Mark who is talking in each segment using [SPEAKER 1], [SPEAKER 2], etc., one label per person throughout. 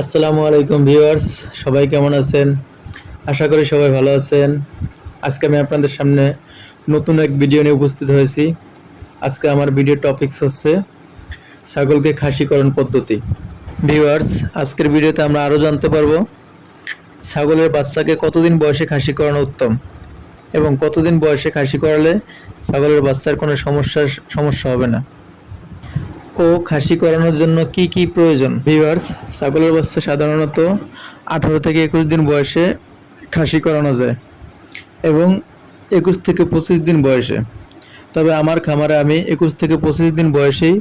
[SPEAKER 1] আসসালামু আলাইকুম ভিউয়ার্স, সবাই কেমন আছেন? আশা করি সবাই ভালো আছেন। আজকে আমি আপনাদের সামনে নতুন এক ভিডিও নিয়ে উপস্থিত হয়েছি। আজকে আমার ভিডিও টপিকস হচ্ছে ছাগলকে খাসিকরণ পদ্ধতি। ভিউয়ার্স, আজকের ভিডিওতে আমরা আরও জানতে পারবো ছাগলের বাচ্চাকে কতদিন বয়সে খাসি করানো উত্তম এবং কতদিন বয়সে খাসি করালে ছাগলের বাচ্চার কোনো সমস্যা হবে না ও খাসি করানোর জন্য কি কি প্রয়োজন। ভিউয়ার্স, ছাগলের বাচ্চা সাধারণত 18 থেকে 21 দিন বয়সে খাসি করানো যায় এবং 21 থেকে 25 দিন বয়সে। তবে আমার খামারে আমি 21 থেকে 25 দিন বয়সেই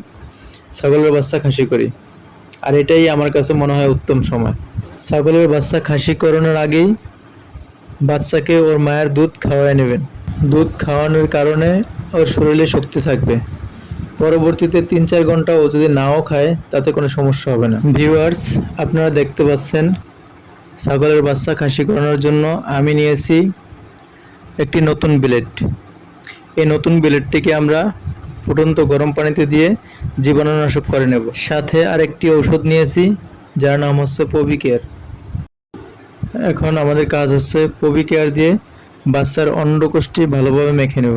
[SPEAKER 1] ছাগলের বাচ্চা খাসি করি, আর এটাই আমার কাছে মনে হয় উত্তম সময়। ছাগলের বাচ্চা খাসি করানোর আগেই বাচ্চাকে ওর মায়ের দুধ খাওয়ায় নেবেন। দুধ খাওয়ানোর কারণে ওর শরীরে শক্তি থাকবে। পরবর্তীতে 3-4 ঘন্টা ও যদি নাও খায় তাতে কোনো সমস্যা হবে না। ভিউয়ার্স, আপনারা দেখতে পাচ্ছেন ছাগলের বাচ্চা খাসি করানোর জন্য আমি নিয়েছি একটি নতুন ব্লেড। এই নতুন ব্লেডটিকে আমরা ফুটন্ত গরম পানিতে দিয়ে জীবাণুনাশক করে নেব। সাথে আরেকটি ঔষধ নিয়েছি যার নাম হচ্ছে পবিকেয়ার। এখন আমাদের কাজ হচ্ছে পবিকেয়ার দিয়ে বাচ্চার অন্ডকোষটি ভালোভাবে মেখে নেব।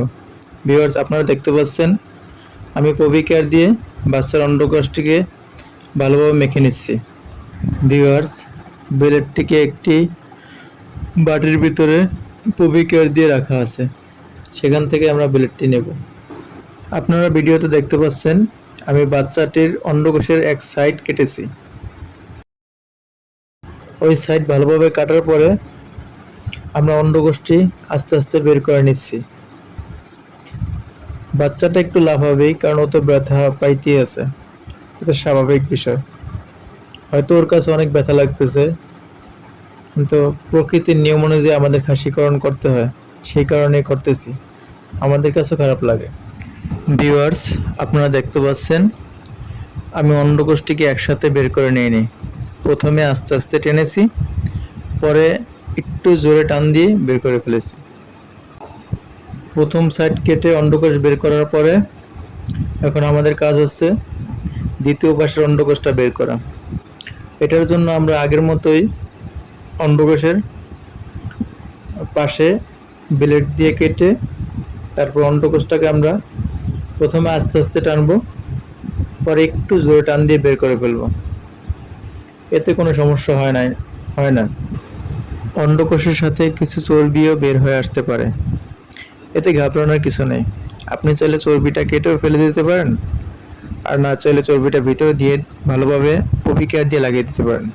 [SPEAKER 1] ভিউয়ার্স, আপনারা দেখতে পাচ্ছেন আমি পবিকেয়ার দিয়ে বাচ্চার অন্ডকোষটিকে ভালোভাবে মেখে নিচ্ছি। ভিউয়ার্স, ব্লেডটিকে একটি বাটির ভিতরে পবিকেয়ার দিয়ে রাখা আছে, সেখান থেকে আমরা ব্লেডটি নেব। আপনারা ভিডিওতে দেখতে পাচ্ছেন আমি বাচ্চাটির অন্ডকোষের এক সাইড কেটেছি। ওই সাইড ভালোভাবে কাটার পরে আমরা অন্ডকোষটি আস্তে আস্তে বের করে নিচ্ছি। বাচ্চাটা একটু লাফাবেই, কারণ ও তো ব্যথা পাইতেই আছে, এটা স্বাভাবিক বিষয়। হয়তো ওর কাছে অনেক ব্যথা লাগতেছে, কিন্তু প্রকৃতির নিয়ম অনুযায়ী আমাদের খাসিকরণ করতে হয়, সেই কারণেই করতেছি। আমাদের কাছে খারাপ লাগে। ভিউয়ার্স, আপনারা দেখতে পাচ্ছেন আমি অন্ডকোষটিকে একসাথে বের করে নিইনি। প্রথমে আস্তে আস্তে টেনেছি, পরে একটু জোরে টান দিয়ে বের করে ফেলেছি। প্রথম সাইড কেটে অন্ডকোষ বের করার পরে এখন আমাদের কাজ হচ্ছে দ্বিতীয় পাশের অন্ডকোষটা বের করা। এটার জন্য আমরা আগের মতোই অন্ডকোষের পাশে ব্লেড দিয়ে কেটে তারপর অন্ডকোষটাকে আমরা প্রথমে আস্তে আস্তে টানবো, পরে একটু জোরে টান দিয়ে বের করে ফেলবো। এতে কোনো সমস্যা হয় না। অন্ডকোষের সাথে কিছু চর্বিও বের হয়ে আসতে পারে, এতে ঘাবড়ানোর কিছু নেই। আপনি চাইলে চর্বিটা কেটেও ফেলে দিতে পারেন, আর না চাইলে চর্বিটা ভিতরে দিয়ে ভালোভাবে পপিকেয়ার দিয়ে লাগিয়ে দিতে পারেন।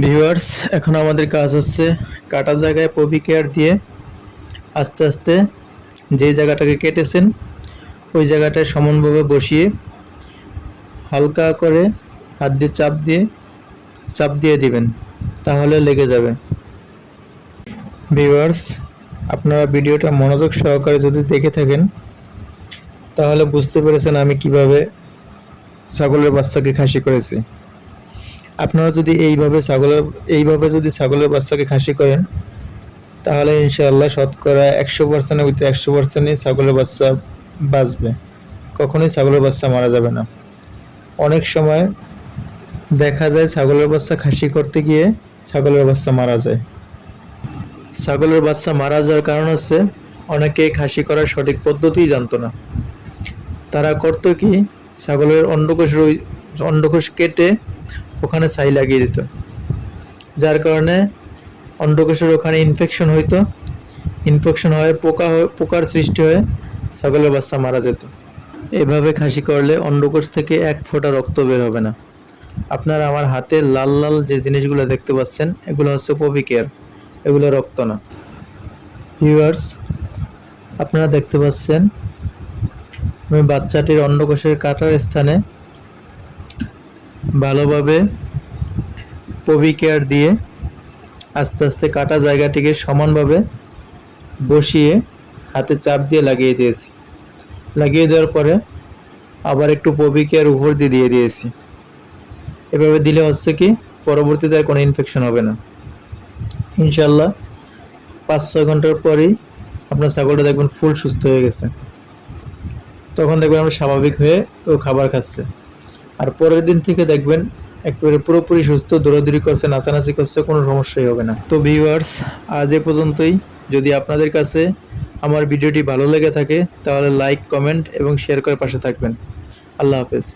[SPEAKER 1] ভিউয়ার্স, এখন আমাদের কাজ হচ্ছে কাটা জায়গায় পপিকেয়ার দিয়ে আস্তে আস্তে যে জায়গাটাকে কেটেছেন ওই জায়গাটায় সমানভাবে বসিয়ে হালকা করে হাত দিয়ে চাপ দিয়ে দিবেন, তাহলে লেগে যাবে। ভিউয়ার্স, আপনারা ভিডিওটা মনোযোগ সহকারে যদি দেখে থাকেন তাহলে বুঝতে পেরেছেন আমি কিভাবে ছাগলের বাচ্চাকে খাসি করেছি। আপনারা যদি এইভাবে যদি ছাগলের বাচ্চাকে খাসি করেন তাহলে ইনশাআল্লাহ শতকরা 100%-এর ভিতরে 100%ই ছাগলের বাচ্চা বাঁচবে। কখনোই ছাগলের বাচ্চা মারা যাবে না। অনেক সময় দেখা যায় ছাগলের বাচ্চা খাসি করতে গিয়ে ছাগলের বাচ্চা মারা যায়। ছাগলের বাচ্চা মারা যাওয়ার কারণ হচ্ছে অনেকে খাসি করার সঠিক পদ্ধতিই জানতো না। তারা করতো কি, ছাগলের অন্ডকোষ কেটে ওখানে ছাই লাগিয়ে দিত, যার কারণে অন্ডকোষের ওখানে ইনফেকশন হইতো। ইনফেকশন হয়ে পোকার সৃষ্টি হয়ে ছাগলের বাচ্চা মারা যেত। এভাবে খাসি করলে অন্ডকোষ থেকে এক ফোঁটা রক্ত বের হবে না। আপনারা আমার হাতে লাল লাল যে জিনিসগুলো দেখতে পাচ্ছেন এগুলো হচ্ছে পপিকেয়ার, এগুলো রক্ত না। ভিউয়ার্স, আপনারা দেখতে পাচ্ছেন আমি বাচ্চাটির অন্ডকোষের কাটার স্থানে ভালোভাবে পপিকেয়ার দিয়ে আস্তে আস্তে কাটা জায়গাটিকে সমানভাবে বসিয়ে হাতে চাপ দিয়ে লাগিয়ে দিয়েছি। লাগিয়ে দেওয়ার পরে আবার একটু পপিকেয়ার উপর দিয়ে দিয়েছি। এভাবে দিলে হচ্ছে কি পরবর্তীতে আর কোনো ইনফেকশন হবে না। ইনশাল্লাহ 5-6 ঘন্টার পরেই আপনার ছাগলটা দেখবেন ফুল সুস্থ হয়ে গেছে। তখন দেখবেন আমরা স্বাভাবিক হয়ে ও খাবার খাচ্ছে, আর পরের দিন থেকে দেখবেন একেবারে পুরোপুরি সুস্থ, দৌড়াদৌড়ি করছে, নাচানাচি করছে, কোনো সমস্যাই হবে না। তো ভিউয়ার্স, আজ এ পর্যন্তই। যদি আপনাদের কাছে আমার ভিডিওটি ভালো লেগে থাকে তাহলে লাইক, কমেন্ট এবং শেয়ার করে পাশে থাকবেন। আল্লাহ হাফেজ।